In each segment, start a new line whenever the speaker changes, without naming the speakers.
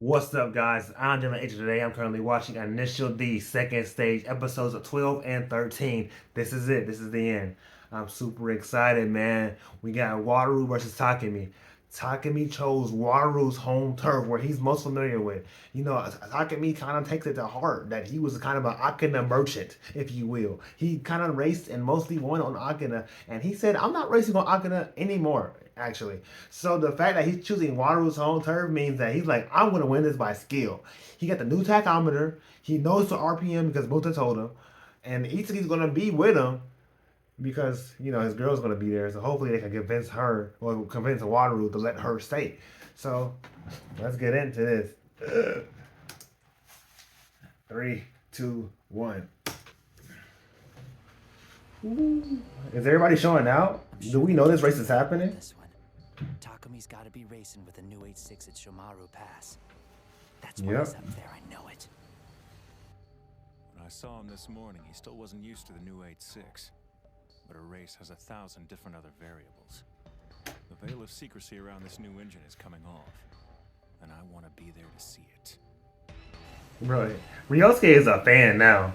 What's up, guys? I'm Dylan H. Today, I'm currently watching Initial D second stage episodes of 12 and 13. This is it. This is the end. I'm super excited, man. We got Wataru versus Takemi. Takemi chose Wataru's home turf, where he's most familiar with. Takemi kind of takes it to heart that he was kind of an Akina merchant, if you will. He kind of raced and mostly won on Akina, and he said, I'm not racing on Akina anymore, actually. So the fact that he's choosing Wataru's home turf means that he's like, I'm gonna win this by skill. He got the new tachometer. He knows the RPM because Muta told him, and Itsuki's gonna be with him because his girl's gonna be there. So hopefully they can convince her or convince Wataru to let her stay. So let's get into this. Three, two, one. Is everybody showing out? Do we know this race is happening?
This one. Takami's got to be racing with a new H6 at Shomaru Pass. That's why he's up there. I know it.
When I saw him this morning, he still wasn't used to the new 8.6. But a race has 1,000 different other variables. The veil of secrecy around this new engine is coming off, and I want to be there to see it.
Bro, Ryosuke is a fan now.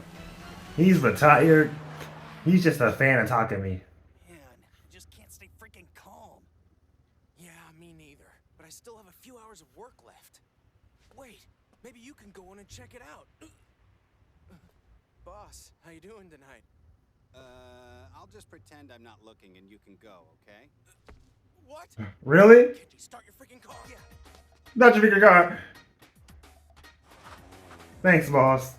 He's retired. He's just a fan of Takemi.
Man, I just can't stay freaking calm.
Yeah, me neither. But I still have a few hours of work left. Wait, maybe you can go in and check it out. Boss, how you doing tonight?
I'll just pretend I'm not looking and you can go, okay?
What?
Really?
Can't you start your freaking car? Yeah.
Not your bigger car. Thanks, boss.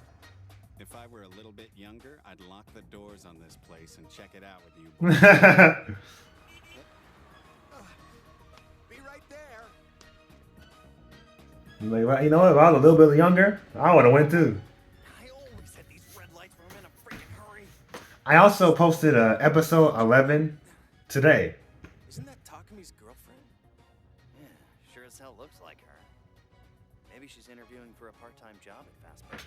If I were a little bit younger, I'd lock the doors on this place and check it out with you boys.
Be right there.
Like, you know what? If I was a little bit younger, I would have went too.
I always hit these red lights when I'm in a freaking hurry.
I also posted episode 11 today.
Isn't that Takami's girlfriend?
Yeah, sure as hell looks like her. Maybe she's interviewing for a part-time job at Fastburger.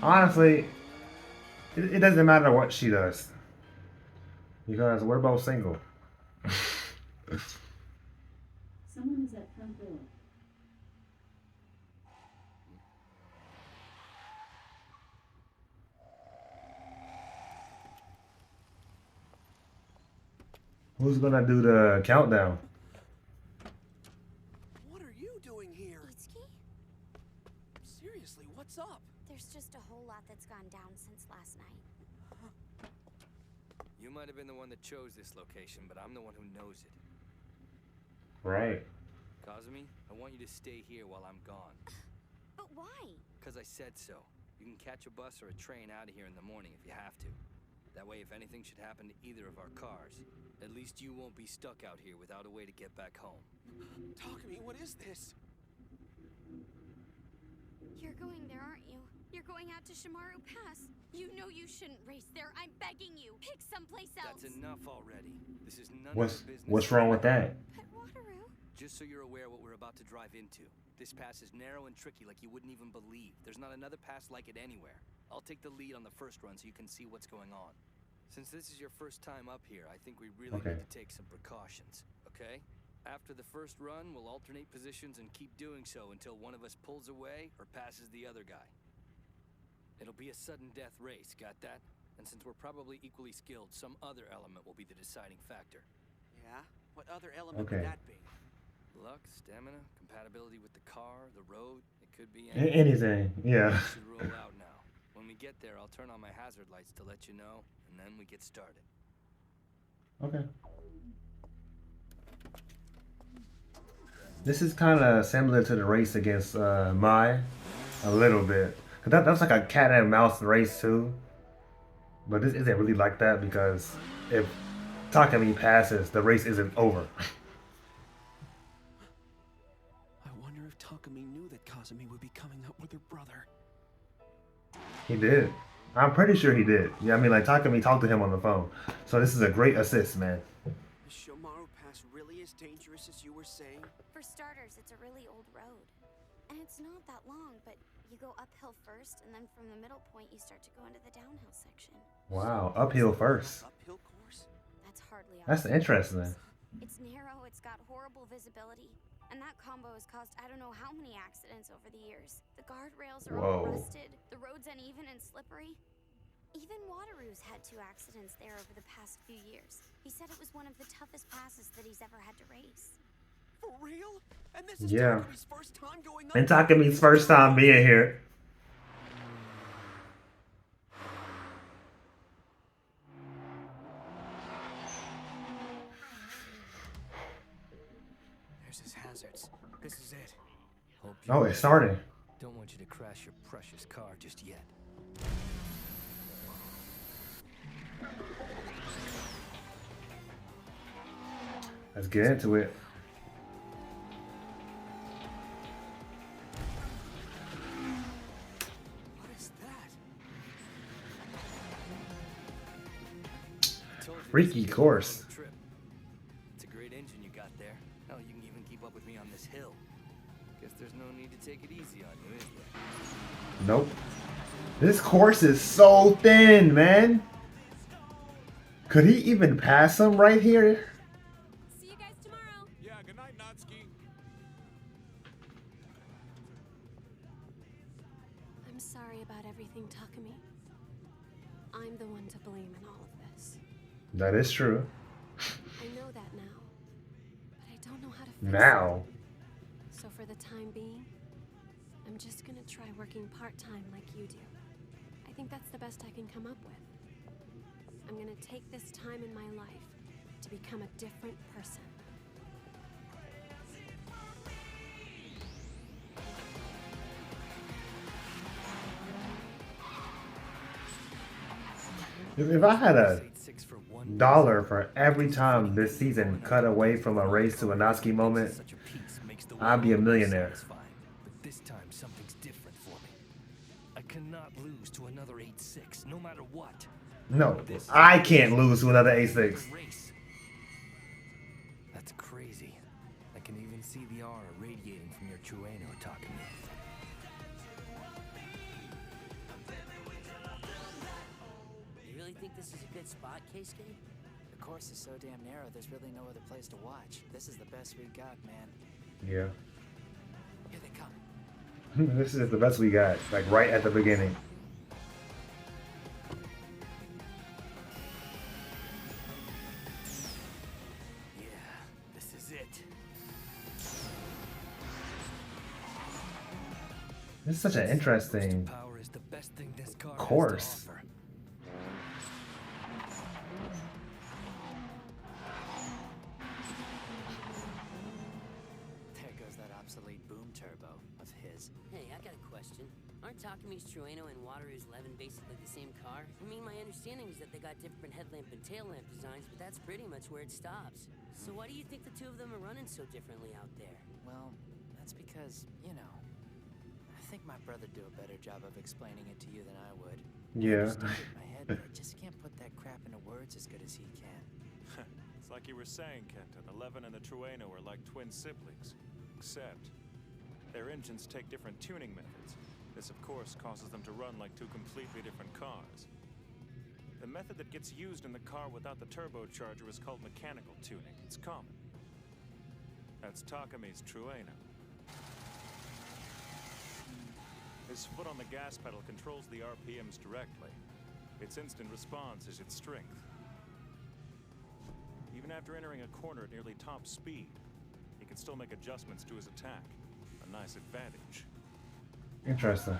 Honestly, it doesn't matter what she does. Because we're both single.
Someone is at front door.
Who's gonna do the countdown?
What are you doing here?
Itsuki?
Seriously, what's up?
There's just a whole lot that's gone down since last night.
You might have been the one that chose this location, but I'm the one who knows it.
Right.
Kazumi, I want you to stay here while I'm gone.
But why?
Because I said so. You can catch a bus or a train out of here in the morning if you have to. That way, if anything should happen to either of our cars, at least you won't be stuck out here without a way to get back home.
Takami, what is this?
You're going there, aren't you? You're going out to Shimaru Pass. You know you shouldn't race there. I'm begging you. Pick someplace else.
That's enough already. This is none of
What's
your business.
what's wrong with that?
But Wataru.
Just so you're aware what we're about to drive into. This pass is narrow and tricky like you wouldn't even believe. There's not another pass like it anywhere. I'll take the lead on the first run so you can see what's going on. Since this is your first time up here, I think we really need to take some precautions, okay? After the first run, we'll alternate positions and keep doing so until one of us pulls away or passes the other guy. It'll be a sudden death race, got that? And since we're probably equally skilled, some other element will be the deciding factor.
Yeah? What other element
Okay.
would that be?
Luck, stamina, compatibility with the car, the road, it could be
Anything. Yeah.
We should roll out now. When we get there, I'll turn on my hazard lights to let you know, and then we get started.
Okay. This is kind of similar to the race against Mai, a little bit. That's like a cat and mouse race too. But this isn't really like that because if Takami passes, the race isn't over.
I wonder if Takami knew that Kazumi would be coming up with her brother.
He did. I'm pretty sure he did. Yeah, I mean, like Takami talked to him on the phone. So this is a great assist, man.
Is Shomaru Pass really as dangerous as you were saying?
For starters, it's a really old road. And it's not that long, but you go uphill first, and then from the middle point, you start to go into the downhill section.
Wow, uphill first.
Uphill course?
That's hardly
That's
uphill.
interesting.
It's narrow, it's got horrible visibility. And that combo has caused I don't know how many accidents over the years. The guardrails are all
Whoa.
rusted, the road's uneven and slippery. Even Wateroo's had 2 accidents there over the past few years. He said it was one of the toughest passes that he's ever had to race.
For real? And this is
Yeah.
Takami's first time going up?
And Takami's first time being here.
There's his hazards. This is it. Hope
Oh, it's starting.
Don't want you to crash your precious car just yet.
Let's get into it.
What is that?
I told you
Freaky
this would be a
course.
long trip. It's a great engine you got there. Hell, you can even keep up with me on this hill. Guess there's no need to take it easy on you, is there?
Nope. This course is so thin, man. Could he even pass him right here?
See you guys tomorrow.
Yeah, good night, Natsuki.
I'm sorry about everything, Takumi. I'm the one to blame in all of this.
That is true.
I know that now, but I don't know how to fix
Now.
it. So for the time being, I'm just gonna try working part-time like you do. I think that's the best I can come up with. I'm gonna take this time in my life to become a different person.
If I had a
6 for one
dollar for every time this season cut away from a race to a Natsuki moment,
such a piece makes the
I'd be a
world
millionaire.
satisfying. But this time something's different for me. I cannot lose to another 8-6, no matter what.
No, I can't lose to another A6.
Race. That's crazy. I can even see the aura radiating from your Trueno talking to me.
You really think this is a good spot, Keisuke? The course is so damn narrow, there's really no other place to watch. This is the best we got, man.
Yeah.
Here they come.
This is the best we got. Like right at the beginning.
Yeah, this is it.
This is such an interesting
Power is the best thing this car
course.
has to offer.
There goes that obsolete boom turbo of his.
Hey, I got a question. Aren't Takami's Trueno and Wateroo's Levin basically the same car? I mean, my understanding is that they got different headlamp and tail lamp designs, but that's pretty much where it stops. So why do you think the two of them are running so differently out there?
Well, that's because, you know, I think my brother'd do a better job of explaining it to you than I would. I
Yeah.
understand it in my head, but I just can't put that crap into words as good as he can.
It's like you were saying, Kenta. The Levin and the Trueno are like twin siblings. Except, their engines take different tuning methods. This, of course, causes them to run like two completely different cars. The method that gets used in the car without the turbocharger is called mechanical tuning. It's common. That's Takami's Trueno. His foot on the gas pedal controls the RPMs directly. Its instant response is its strength. Even after entering a corner at nearly top speed, he can still make adjustments to his attack. A nice advantage.
Interesting.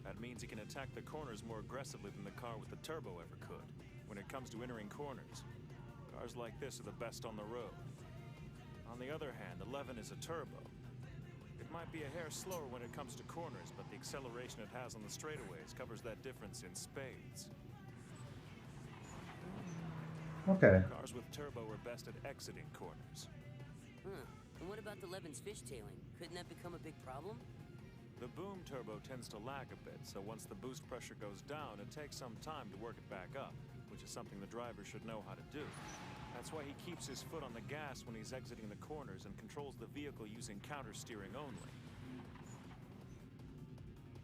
That means he can attack the corners more aggressively than the car with the turbo ever could. When it comes to entering corners, cars like this are the best on the road. On the other hand, the Levin is a turbo. It might be a hair slower when it comes to corners, but the acceleration it has on the straightaways covers that difference in spades.
Okay.
Cars with turbo are best at exiting corners.
Huh. And what about the Levin's fishtailing? Couldn't that become a big problem?
The boom turbo tends to lag a bit, so once the boost pressure goes down, it takes some time to work it back up, which is something the driver should know how to do. That's why he keeps his foot on the gas when he's exiting the corners and controls the vehicle using counter steering only.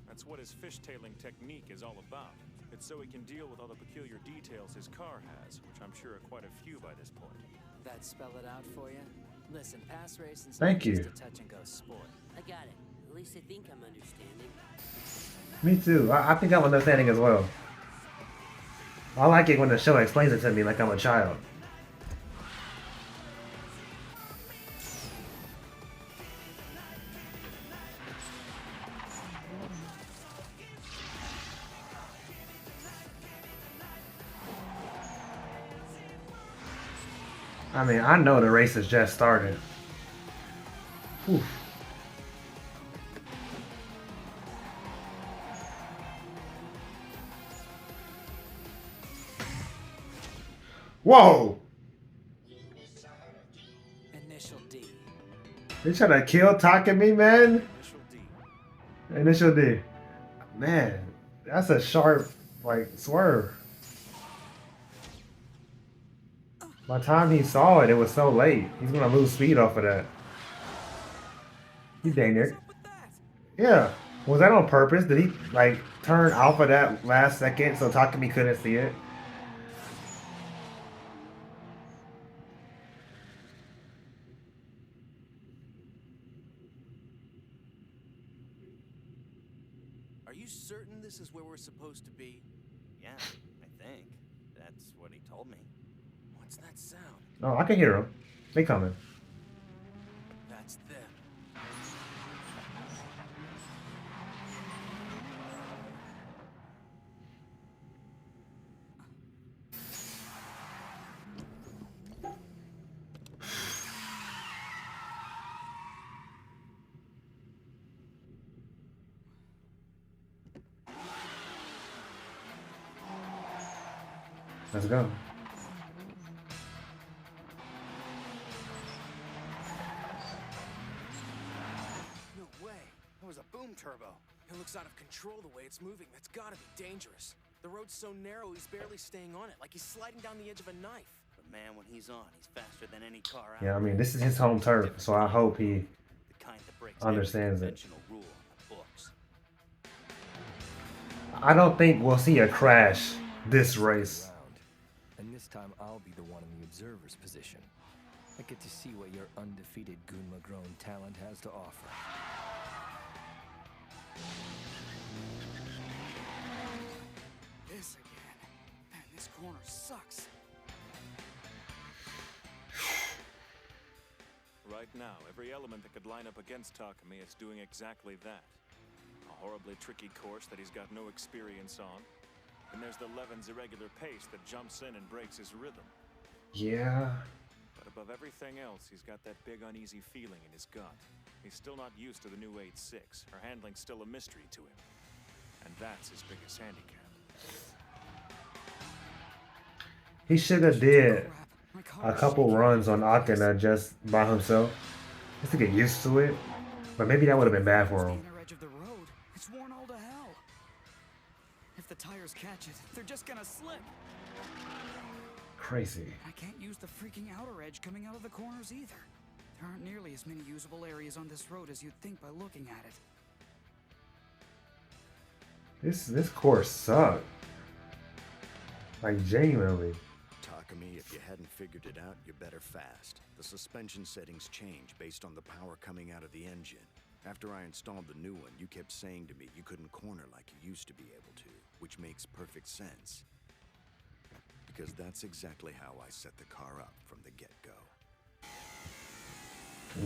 That's what his fishtailing technique is all about. It's so he can deal with all the peculiar details his car has, which I'm sure are quite a few by this point.
That spell it out for you? Listen, pass racing's
Thank
not
you.
just a touch and go sport.
I got it. At least I think I'm understanding.
Me too. I think I'm understanding as well. I like it when the show explains it to me like I'm a child. I mean, I know the race has just started. Oof. Whoa!
Initial D.
They trying to kill Takumi, man.
Initial D.
Initial D. Man, that's a sharp, like, swerve. By the time he saw it, it was so late. He's gonna lose speed off of that. He dang it. Yeah. Was that on purpose? Did he, like, turn off of that last second so Takumi couldn't see it?
Are you certain this is where we're supposed to be?
Yeah, I think. That's what he told me.
What's that sound?
Oh, I can hear him. They coming.
That's them.
Let's go.
No way. That was a boom turbo. It looks out of control the way it's moving. That's gotta be dangerous. The road's so narrow he's barely staying on it, like he's sliding down the edge of a knife.
But man, when he's on, he's faster than any car out
Yeah, I mean,
there.
this is his home turf, so I hope he
The kind that breaks
understands
every
it.
conventional rule in the books.
I don't think we'll see a crash this race.
Round. And this time I'll be the one in the observer's position. I get to see what your undefeated Gunma-grown talent has to offer.
This again. Man, this corner sucks.
Right now, every element that could line up against Takumi is doing exactly that. A horribly tricky course that he's got no experience on. And there's the Levin's irregular pace that jumps in and breaks his rhythm.
Yeah.
But above everything else, he's got that big uneasy feeling in his gut. He's still not used to the new 8.6. Her handling's still a mystery to him. And that's his biggest handicap.
He should have did a couple runs on Akina just by himself, just to get used to it. But maybe that would have been bad for him.
Inner edge of the road. It's worn all to hell. If the tires catch it, they're just gonna slip.
Crazy.
I can't use the freaking outer edge coming out of the corners either. There aren't nearly as many usable areas on this road as you'd think by looking at it.
This course sucked. Like, genuinely.
Takumi, if you hadn't figured it out, you're better fast. The suspension settings change based on the power coming out of the engine. After I installed the new one, you kept saying to me you couldn't corner like you used to be able to, which makes perfect sense. Because that's exactly how I set the car up from the get-go.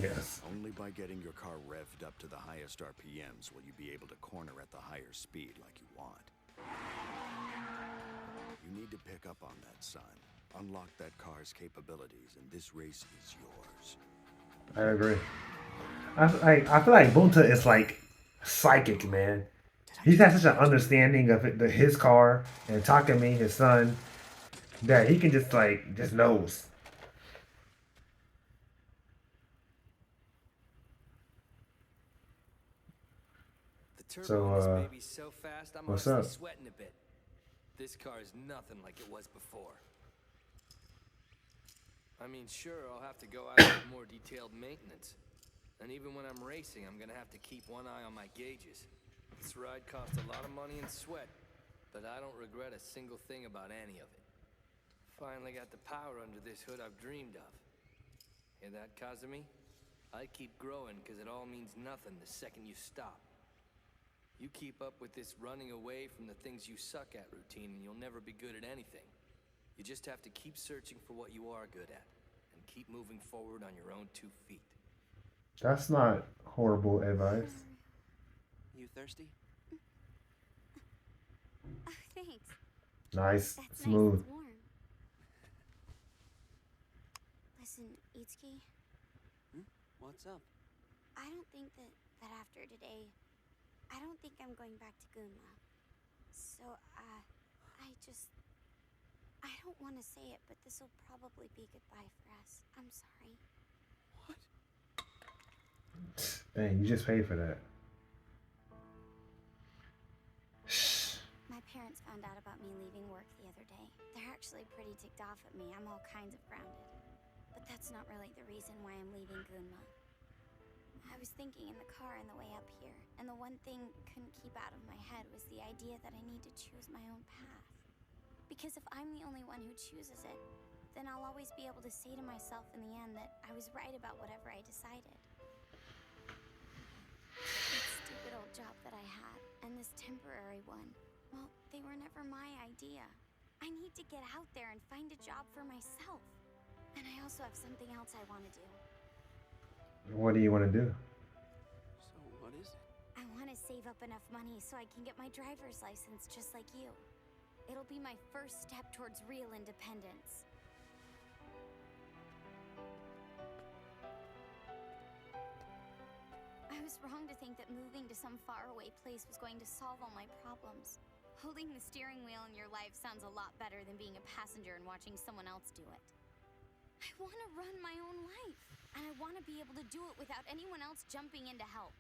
Yes.
Only by getting your car revved up to the highest RPMs will you be able to corner at the higher speed like you want. You need to pick up on that, son. Unlock that car's capabilities, and this race is yours.
I agree. I feel like Bunta is like psychic, man. He's had such an understanding of his car and Takumi, his son, that he can just knows.
The turbo
So,
on this baby's so fast, I'm
what's
honestly
up?
sweating a bit. This car is nothing like it was before. I mean, sure, I'll have to go out with more detailed maintenance. And even when I'm racing, I'm gonna have to keep one eye on my gauges. This ride cost a lot of money and sweat, but I don't regret a single thing about any of it. Finally got the power under this hood I've dreamed of. Hear that, Kazumi? I keep growing because it all means nothing the second you stop. You keep up with this running away from the things you suck at routine and you'll never be good at anything. You just have to keep searching for what you are good at and keep moving forward on your own 2 feet.
That's not horrible advice.
You thirsty?
Oh, thanks.
Nice,
That's
smooth.
nice. It's warm. Listen, Itsuki,
What's up?
I don't think that after today, I don't think I'm going back to Gunma. So, I don't want to say it, but this will probably be goodbye for us. I'm sorry.
What?
Dang, you just paid for that.
My parents found out about me leaving work the other day. They're actually pretty ticked off at me. I'm all kinds of grounded. But that's not really the reason why I'm leaving Gunma. I was thinking in the car on the way up here, and the one thing couldn't keep out of my head was the idea that I need to choose my own path. Because if I'm the only one who chooses it, then I'll always be able to say to myself in the end that I was right about whatever I decided. That stupid old job that I had, and this temporary one, well, they were never my idea. I need to get out there and find a job for myself. And I also have something else I want to do.
What do you want to do?
So what is it?
I want to save up enough money so I can get my driver's license just like you. It'll be my first step towards real independence. I was wrong to think that moving to some faraway place was going to solve all my problems. Holding the steering wheel in your life sounds a lot better than being a passenger and watching someone else do it. I want to run my own life, and I want to be able to do it without anyone else jumping in to help.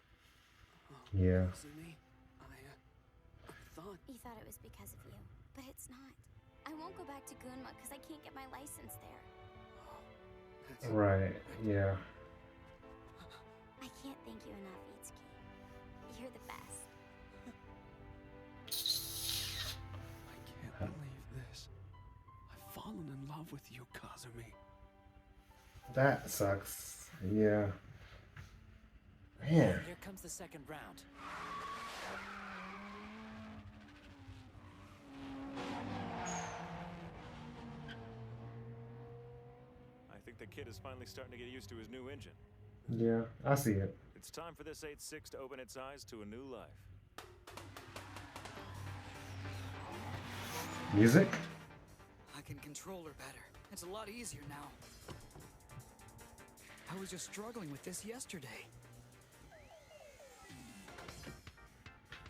Yeah.
Kazumi, I thought...
You thought it was because of you, but it's not. I won't go back to Gunma because I can't get my license there.
That's...
Right, yeah.
I can't thank you enough, Itsuki. You're the best.
I can't believe this. I've fallen in love with you, Kazumi.
That sucks. Yeah. Man.
Here comes the second round.
I think the kid is finally starting to get used to his new engine.
Yeah, I see it.
It's time for this 8.6 to open its eyes to a new life.
Music?
I can control her better. It's a lot easier now. I was just struggling with this yesterday.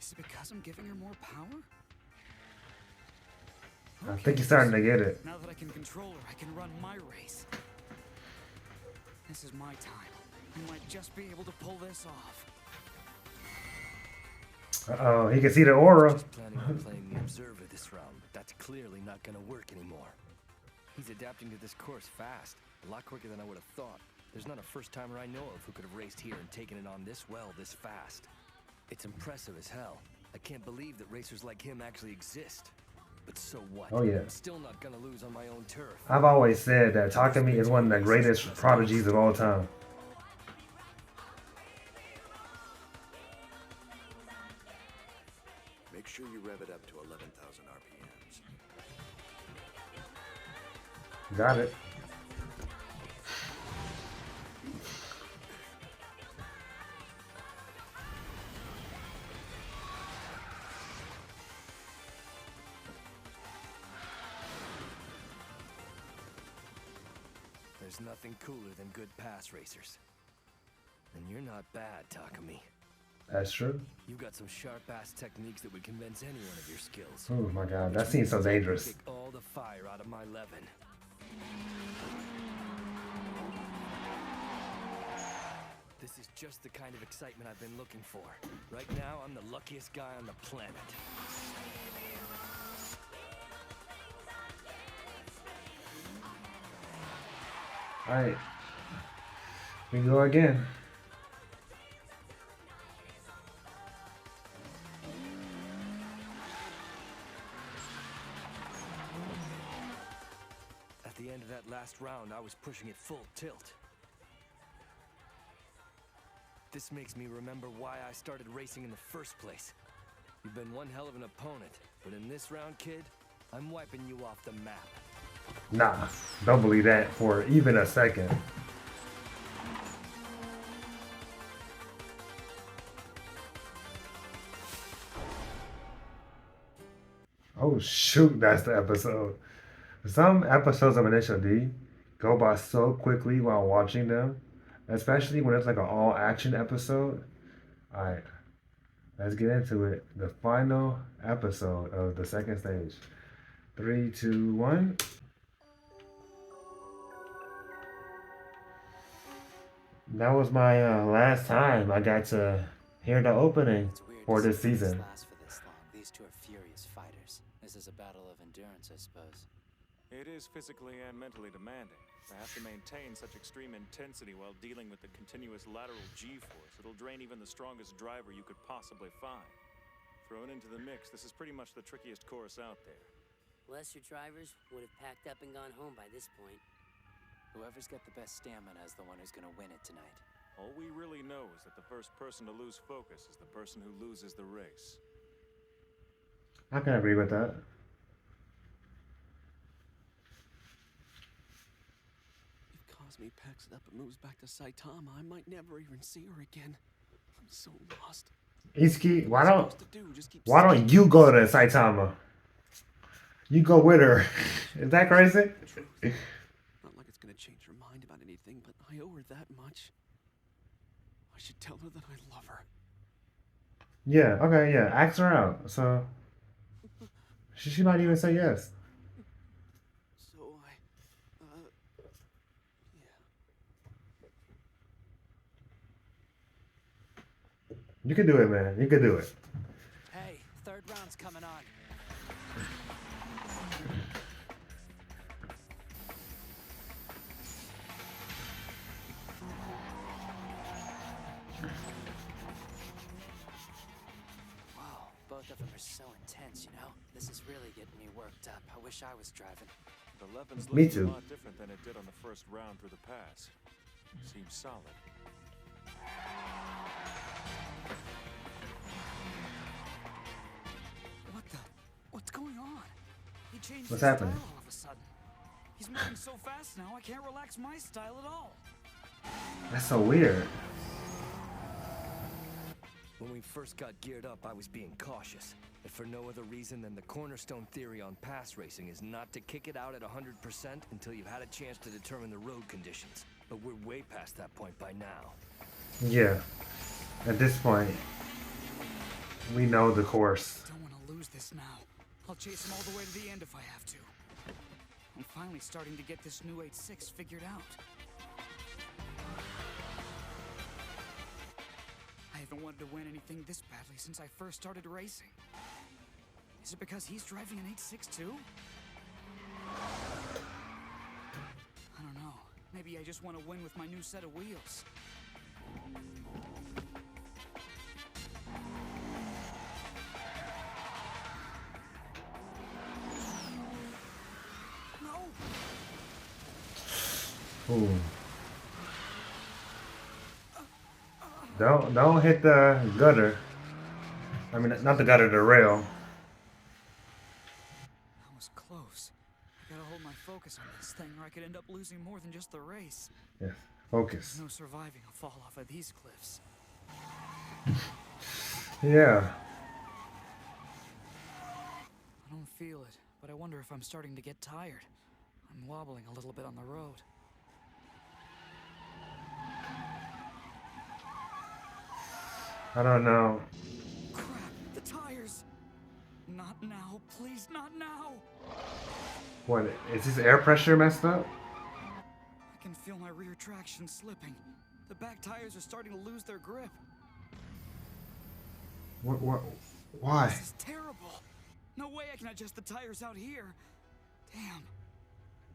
Is it because I'm giving her more power?
I think you're starting to get it.
Now that I can control her, I can run my race. This is my time. I might just be able to pull this off.
Uh-oh, he can see the aura.
Just planning on playing the observer this round, but that's clearly not gonna work anymore. He's adapting to this course fast, a lot quicker than I would have thought. There's not a first-timer I know of who could have raced here and taken it on this well, this fast. It's impressive as hell. I can't believe that racers like him actually exist. But so what?
Oh, yeah.
I'm still not gonna lose on my own turf.
I've always said that Takumi is one of the greatest prodigies of all time.
Make sure you rev it up to 11,000 RPMs.
Got it.
There's nothing cooler than good pass racers. And you're not bad, Takumi.
That's true.
You got some sharp-ass techniques that would convince anyone of your skills.
Oh my god, that seems so dangerous.
Take all the fire out of my Levin. This is just the kind of excitement I've been looking for. Right now, I'm the luckiest guy on the planet.
Alright. We go again.
At the end of that last round, I was pushing it full tilt. This makes me remember why I started racing in the first place. You've been one hell of an opponent, but in this round, kid, I'm wiping you off the map.
Nah, don't believe that for even a second. Oh shoot, that's the episode. Some episodes of Initial D go by so quickly while watching them, especially when it's like an all action episode. Alright, let's get into it. The final episode of the second stage. 3, 2, 1. That was my last time I got to hear the opening for this season.
Last for this long. These two are furious fighters. This is a battle of endurance, I suppose.
It is physically and mentally demanding. To have to maintain such extreme intensity while dealing with the continuous lateral G-force, it'll drain even the strongest driver you could possibly find. Thrown into the mix, this is pretty much the trickiest course out there.
Lesser drivers would have packed up and gone home by this point.
Whoever's got the best stamina is the one who's gonna win it tonight.
All we really know is that the first person to lose focus is the person who loses the race.
I can agree with that.
If Cosme packs it up and moves back to Saitama, I might never even see her again. I'm so lost.
Itsuki, why don't you go to Saitama? You go with her. Is that crazy?
Not like it's gonna change her mind about anything, but I owe her that much. I should tell her that I love her.
Yeah, okay, yeah. Ask her out. So she might even say yes.
So
You can do it, man. You can do it.
Hey, third round's coming on. Wow, both of them are so intense, you know? This is really getting me worked up. I wish I was driving.
The 11's
Me
looking
too.
a lot different than it did on the first round through the pass. Seems solid.
What's going on? He changed
What's
his
happening?
style all of a sudden. He's moving so fast now, I can't relax my style at all.
That's so weird.
When we first got geared up, I was being cautious. If for no other reason than the cornerstone theory on pass racing is not to kick it out at 100% until you've had a chance to determine the road conditions. But we're way past that point by now.
Yeah. At this point, we know the course.
I don't want to lose this now. I'll chase him all the way to the end if I have to. I'm finally starting to get this new 8.6 figured out. I haven't wanted to win anything this badly since I first started racing. Is it because he's driving an 8.6 too? I don't know. Maybe I just want to win with my new set of wheels.
Ooh. Don't hit the gutter. I mean, not the gutter, the rail.
That was close. I gotta hold my focus on this thing or I could end up losing more than just the race.
Yes, focus.
There's no surviving a fall off of these cliffs.
Yeah.
I don't feel it, but I wonder if I'm starting to get tired. I'm wobbling a little bit on the road.
I don't know.
Crap, the tires! Not now, please, not now!
What, is his air pressure messed up?
I can feel my rear traction slipping. The back tires are starting to lose their grip.
What, why?
This is terrible. No way I can adjust the tires out here. Damn.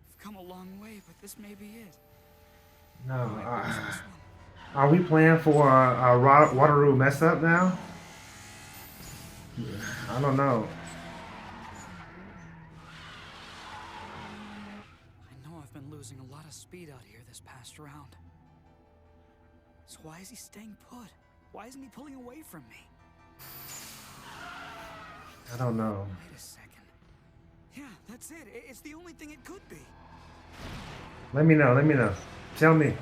I've come a long way, but this may be it.
No, are we playing for a Wataru mess up now? I don't know.
I know I've been losing a lot of speed out here this past round. So Why is he staying put? Why isn't he pulling away from me?
I don't know.
Wait a second. Yeah, that's it. It's the only thing it could be.
Let me know. Let me know. Tell me.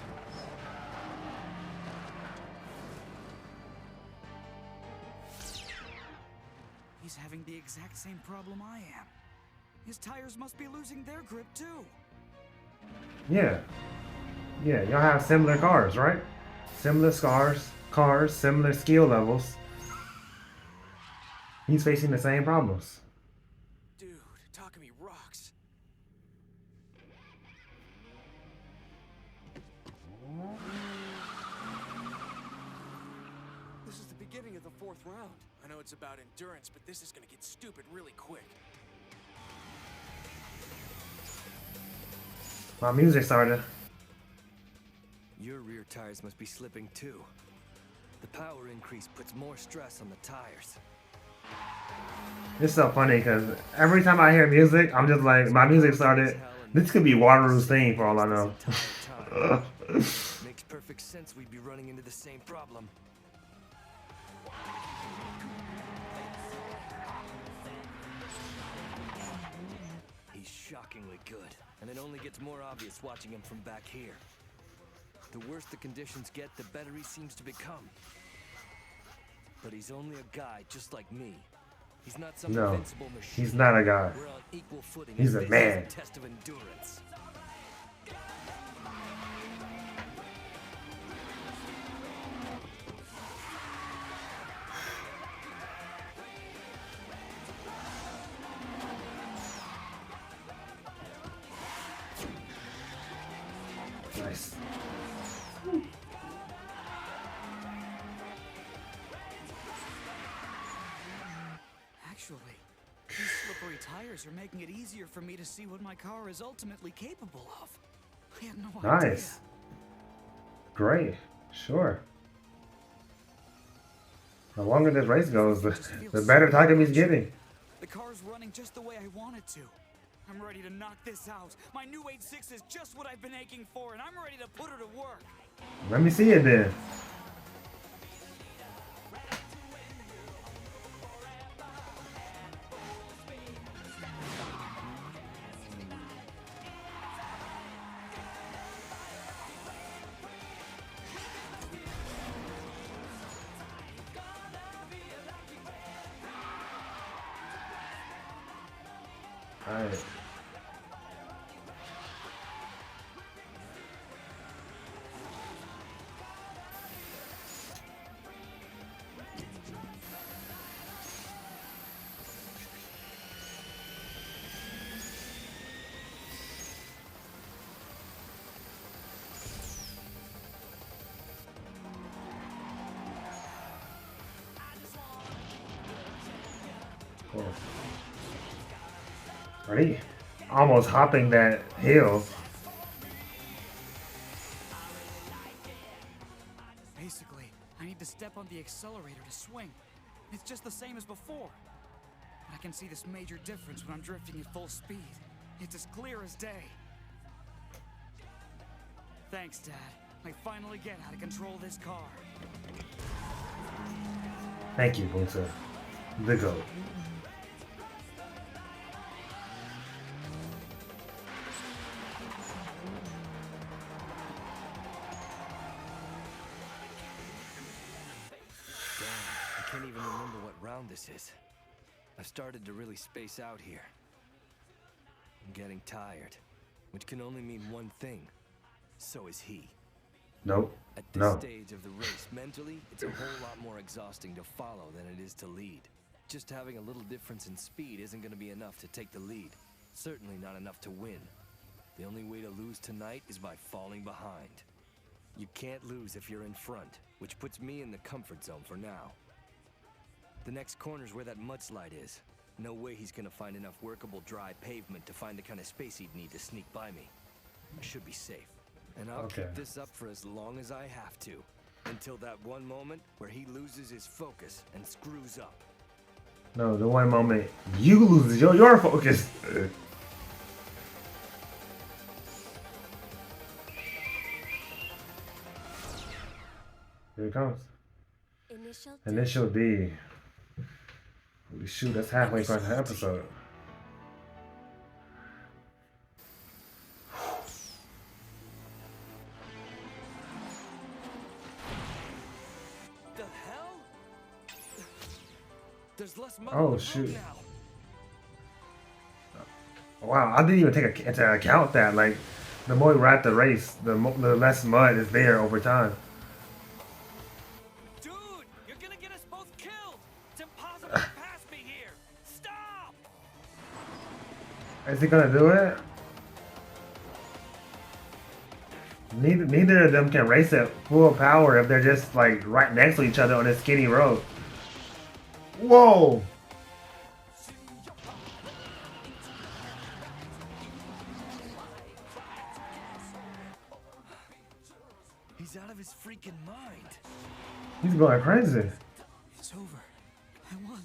He's having the exact same problem I am. His tires must be losing their grip too.
Yeah. Yeah, y'all have similar cars, right? Similar cars, similar skill levels. He's facing the same problems.
Dude, Takumi rocks. This is the beginning of the 4th round. I know it's about endurance, but this is gonna get stupid really quick.
My music started.
Your rear tires must be slipping too. The power increase puts more stress on the tires.
It's so funny because every time I hear music, I'm just like, my music started. This could be Wataru's theme for all I know.
Makes perfect sense we'd be running into the same problem. He's shockingly good, and it only gets more obvious watching him from back here. The worse the conditions get, the better he seems to become. But he's only a guy just like me. He's not some
No,
invincible machine.
he's not a guy.
We're on equal footing.
He's
and
a
this
man.
is a test of endurance.
Nice.
Actually, these slippery tires are making it easier for me to see what my car is ultimately capable of. I had no idea.
Nice. Great. Sure. The longer this race goes, the better Takumi's getting.
The car's running just the way I want it to. I'm ready to knock this out. My new 86 is just what I've been aching for, and I'm ready to put her to work.
Let me see it then. Alright. Cool. Are they almost hopping that hill?
Basically, I need to step on the accelerator to swing. It's just the same as before. I can see this major difference when I'm drifting at full speed. It's as clear as day. Thanks, Dad. I finally get how to control this car.
Thank you, Bunta. The GOAT.
I can't even remember what round this is. I've started to really space out here. I'm getting tired, which can only mean one thing. So is he.
Nope.
At this
No.
stage of the race, mentally, it's a whole lot more exhausting to follow than it is to lead. Just having a little difference in speed isn't going to be enough to take the lead. Certainly not enough to win. The only way to lose tonight is by falling behind. You can't lose if you're in front, which puts me in the comfort zone for now. The next corner's where that mudslide is. No way he's gonna find enough workable dry pavement to find the kind of space he'd need to sneak by me. I should be safe. And I'll
Okay.
keep this up for as long as I have to. Until that one moment where he loses his focus and screws up.
No, the one moment you lose your focus. Here it comes.
Initial D.
Initial D. Holy shoot, that's halfway across the episode.
The hell? There's less mud
Oh
on the
shoot.
road now.
Wow, I didn't even take into account that. Like, the more you ride the race, the less mud is there over time.
Dude, you're gonna get us both killed. It's impossible to pass me here. Stop!
Is he gonna do it? Neither of them can race at full power if they're just like right next to each other on a skinny road. Whoa!
He's out of his freaking mind.
He's going crazy.
It's over. I won.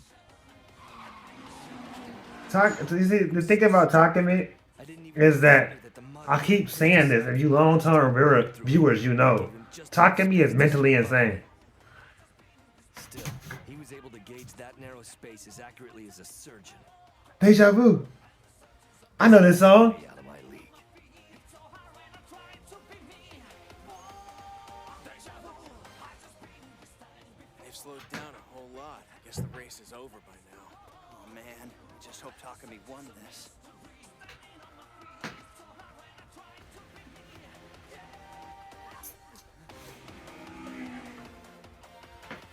You see, the thing about Takumi is that I keep saying this, and you long-term viewers, you know, Takumi is mentally insane.
Still, he was able to gauge that narrow space as accurately as a surgeon.
Deja vu. I know this song.
Way out of my league.
They've slowed down a whole lot. I guess the race is over by now.
Oh man, I just hope Takumi won this.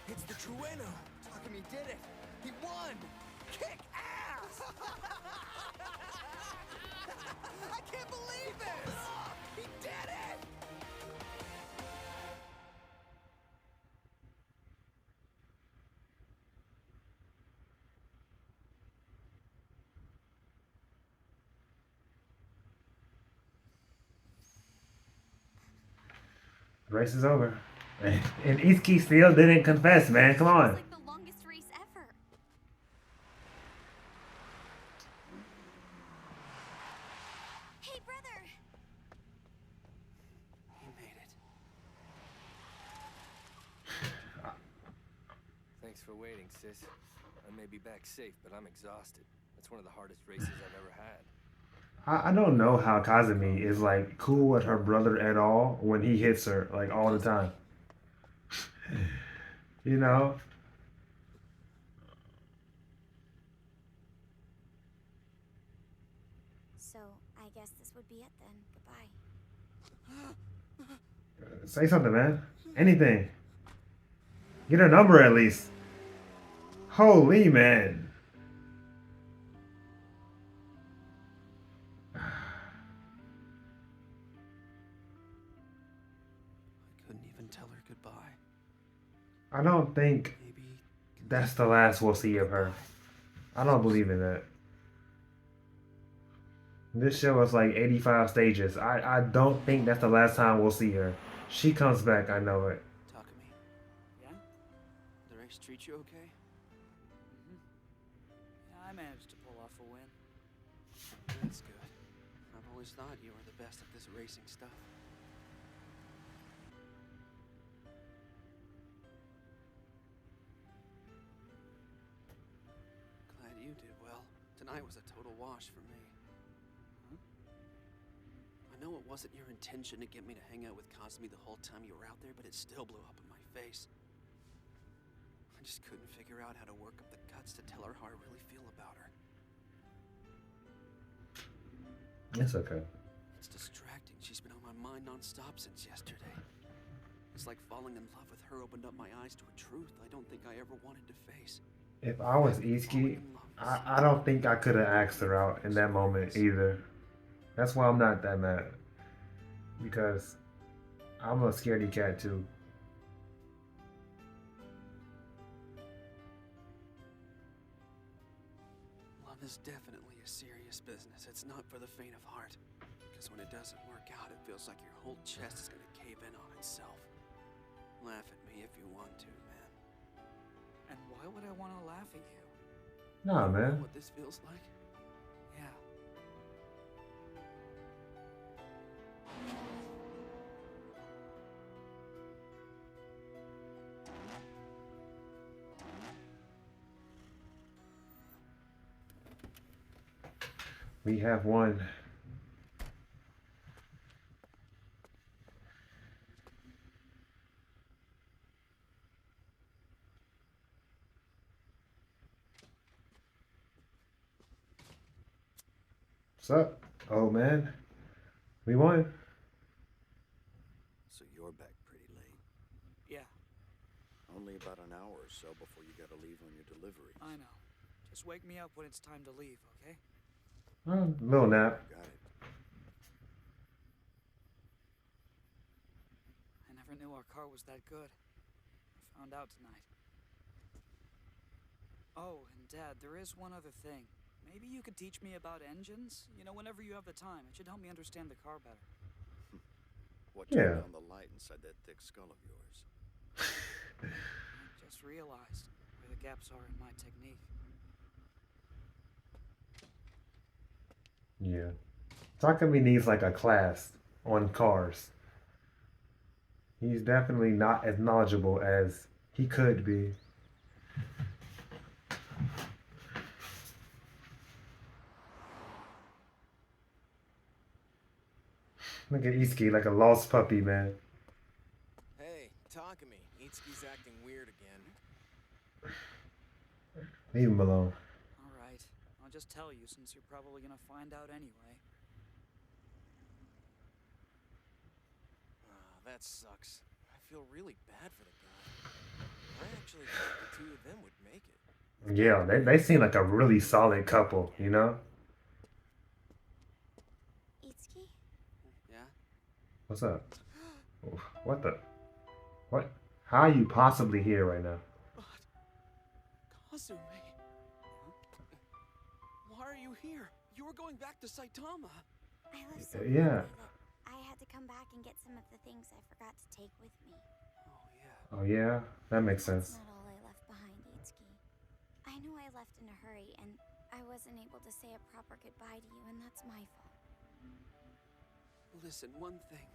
It's the Trueno. Takumi did it. He won. Kick ass. I can't believe this. He did it.
The race is over. And Itsuki still didn't confess, man. Come on.
It's like the longest race ever. Hey, brother.
He made it.
Thanks for waiting, sis. I may be back safe, but I'm exhausted. That's one of the hardest races I've ever had.
I don't know how Kazumi is like cool with her brother at all when he hits her like all the time. You know?
So, I guess this would be it then. Goodbye.
Say something, man. Anything. Get her number at least. Holy man.
Couldn't even tell her goodbye.
I don't think
Maybe
that's the last we'll see of her. I don't believe in that. This show is like 85 stages. I don't think that's the last time we'll see her. She comes back, I know it.
Takumi,
Yeah?
the race treat you okay?
Yeah, I managed to pull off a win.
That's good. I've always thought you were the best at this racing stuff. Glad you did well. Tonight was a total wash for me. I know it wasn't your intention to get me to hang out with Kazumi the whole time you were out there, but it still blew up in my face. I just couldn't figure out how to work up the guts to tell her how I really feel about her.
It's okay.
It's distracting. She's been on my mind non-stop since yesterday. It's like falling in love with her opened up my eyes to a truth I don't think I ever wanted to face.
If I was Itsuki, I don't think I could have asked her out in that moment either. That's why I'm not that mad. Because I'm a scaredy cat too.
Love is definitely a serious business. It's not for the faint of heart. Because when it doesn't work out, it feels like your whole chest is gonna cave in on itself. Laugh at me if you want to, man.
And why would I want to laugh at you?
Nah,
You know
man.
what this feels like?
Yeah.
We have one. What's up? Oh man, we won.
So you're back pretty late.
Yeah,
Only about an hour or so before you gotta leave on your delivery.
I know. Just wake me up when it's time to leave, okay?
Little nap.
Got it.
I never knew our car was that good. I found out tonight. Oh, and Dad, there is one other thing. Maybe you could teach me about engines? You know, whenever you have the time. It should help me understand the car better.
What
Yeah.
turned on the light inside that thick skull of yours?
I just realized where the gaps are in my technique.
Yeah. Takumi needs like a class on cars. He's definitely not as knowledgeable as he could be. Look at Itsuki like a lost puppy, man.
Hey, Takumi. Itsuki's acting weird again.
Leave him alone.
Alright, I'll just tell you since you're probably gonna find out anyway.
That sucks. I feel really bad for the guy. I actually thought the two of them would make it.
Yeah, they seem like a really solid couple, you know?
Itsuki?
Yeah?
What's up? What the? What? How are you possibly here right now?
Kazumi. Why are you here? You were going back to Saitama.
I left so
Yeah.
quickly that I had to come back and get some of the things I forgot to take with me.
Oh yeah, that makes
That's
sense.
not all I left behind, Itsuki. I know I left in a hurry, and I wasn't able to say a proper goodbye to you, and that's my fault.
Listen, one thing.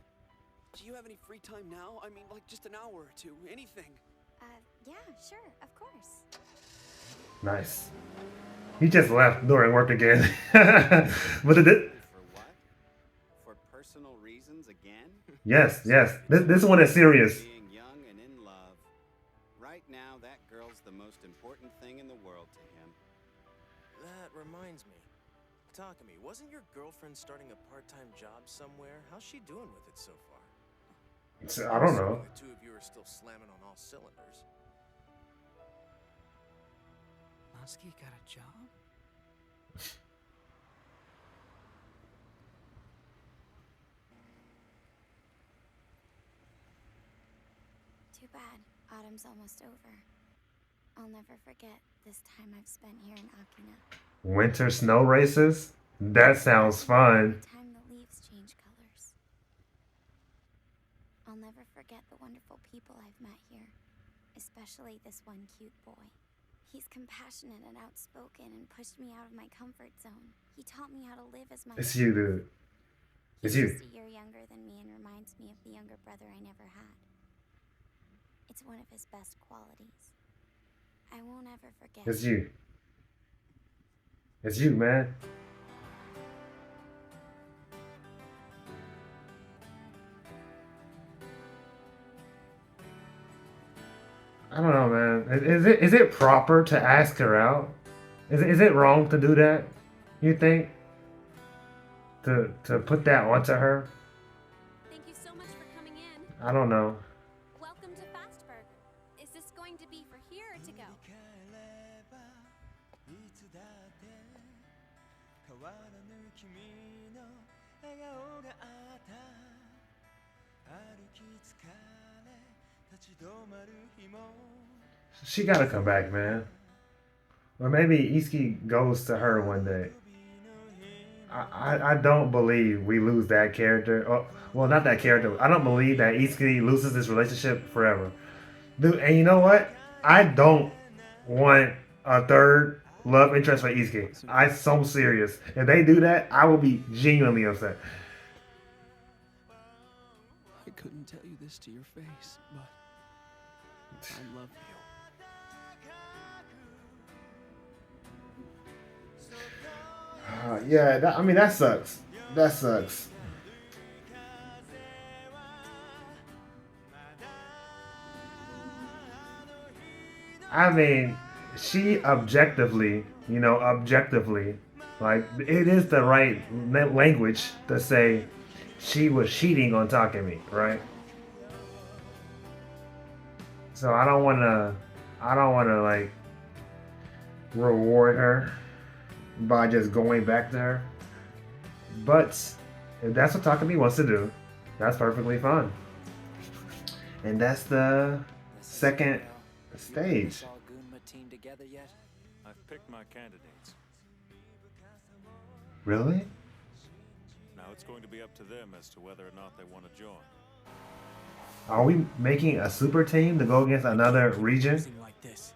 Do you have any free time now? I mean, like just an hour or two, anything.
Yeah, sure, of course.
Nice. He just left during work again. But it,
For what? For personal reasons again?
yes. This one is serious.
Being young and in love. Right now, that girl's the most important thing in the world to him.
That reminds me. Takumi, wasn't your girlfriend starting a part-time job somewhere? How's she doing with it so far?
I don't know.
The two of you are still slamming on all cylinders.
Natsuki got a job?
Too bad. Autumn's almost over. I'll never forget this time I've spent here in Akina.
Winter snow races? That sounds fun.
The time the leaves change colors. I'll never forget the wonderful people I've met here, especially this one cute boy. He's compassionate and outspoken and pushed me out of my comfort zone. He taught me how to live as my
It's you, dude. It's
He's
you.
just a year younger than me and reminds me of the younger brother I never had. It's one of his best qualities. I won't ever forget.
It's you. It's you, man. I don't know, man. Is it proper to ask her out? Is it wrong to do that? You think? To put that onto her?
Thank you so much for coming in.
I don't know.
Welcome to Fast Burger. Is this going to be for here or to go?
She gotta come back, man. Or maybe Itsuki goes to her one day. I don't believe we lose that character. Oh, well, not that character. I don't believe that Itsuki loses this relationship forever. Dude, and you know what? I don't want a third love interest for Itsuki. I'm so serious. If they do that, I will be genuinely upset.
I couldn't tell you this to your face, but I love you.
Yeah, I mean, that sucks. That sucks. I mean, she objectively, objectively, like, it is the right language to say she was cheating on Takemi, right? So I don't wanna like reward her by just going back to her. But if that's what Takami wants to do, that's perfectly fine. And that's the second stage.
Saw Gunma team together yet?
I've picked my candidates.
Really?
Now it's going to be up to them as to whether or not they want to join.
Are we making a super team to go against another region?
Something like this.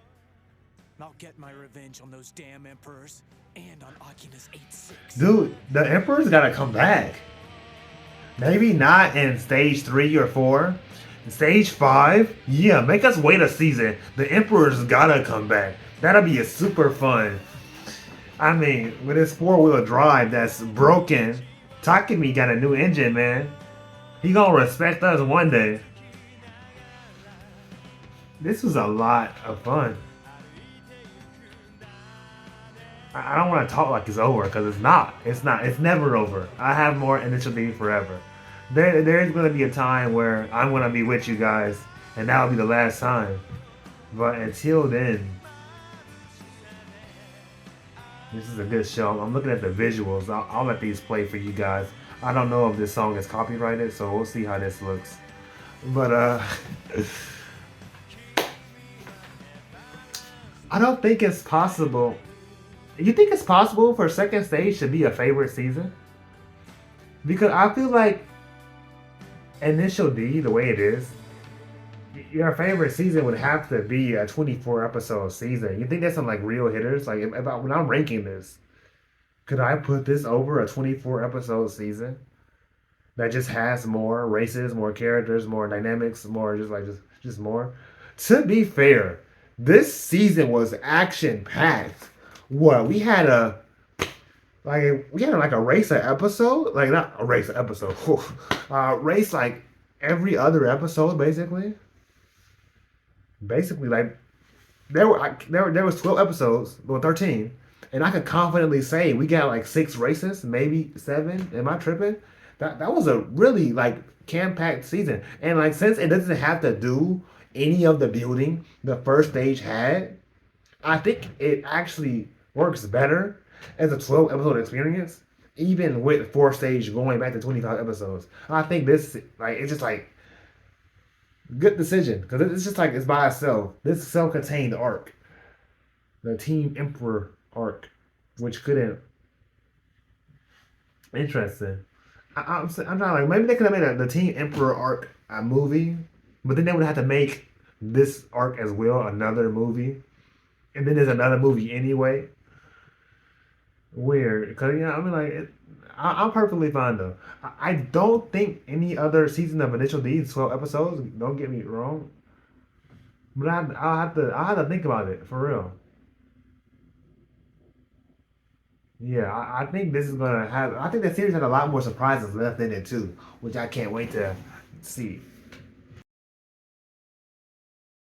I'll get my revenge on those damn emperors and on Akina's 8-6.
Dude, the Emperor's gotta come back. Maybe not in stage 3 or 4. Stage 5? Yeah, make us wait a season. The Emperor's gotta come back. That'll be a super fun. I mean, with his 4-wheel drive that's broken, Takemi got a new engine, man. He gonna respect us one day. This was a lot of fun. I don't want to talk like it's over, because it's not. It's not. It's never over. I have more Initial D forever. There is going to be a time where I'm going to be with you guys, and that'll be the last time. But until then, this is a good show. I'm looking at the visuals. I'll let these play for you guys. I don't know if this song is copyrighted, so we'll see how this looks. But I don't think it's possible. You think it's possible for second stage to be a favorite season? Because I feel like Initial D, the way it is, your favorite season would have to be a 24 episode season. You think that's some like real hitters? Like when I'm ranking this, could I put this over a 24 episode season that just has more races, more characters, more dynamics, more just more? To be fair, this season was action packed. What we had like a racer episode, like not a racer episode, race like every other episode basically. Basically, like there was 12 episodes, well 13, and I could confidently say we got like 6 races, maybe 7. Am I tripping? That was a really like camp-packed season, and like since it doesn't have to do any of the building the first stage had, I think it actually works better as a 12 episode experience, even with 4th stage going back to 25 episodes. I think this, like, it's just like good decision, because it's just like it's by itself. This self-contained arc, the Team Emperor arc, which couldn't. Interesting. I'm trying like maybe they could have made the Team Emperor arc a movie, but then they would have to make this arc as well another movie, and then there's another movie anyway. Weird, because I mean, like, I'm perfectly fine though. I don't think any other season of Initial D is 12 episodes. Don't get me wrong, but I'll have to think about it for real. Yeah, I think this is gonna have. I think the series had a lot more surprises left in it too, which I can't wait to see.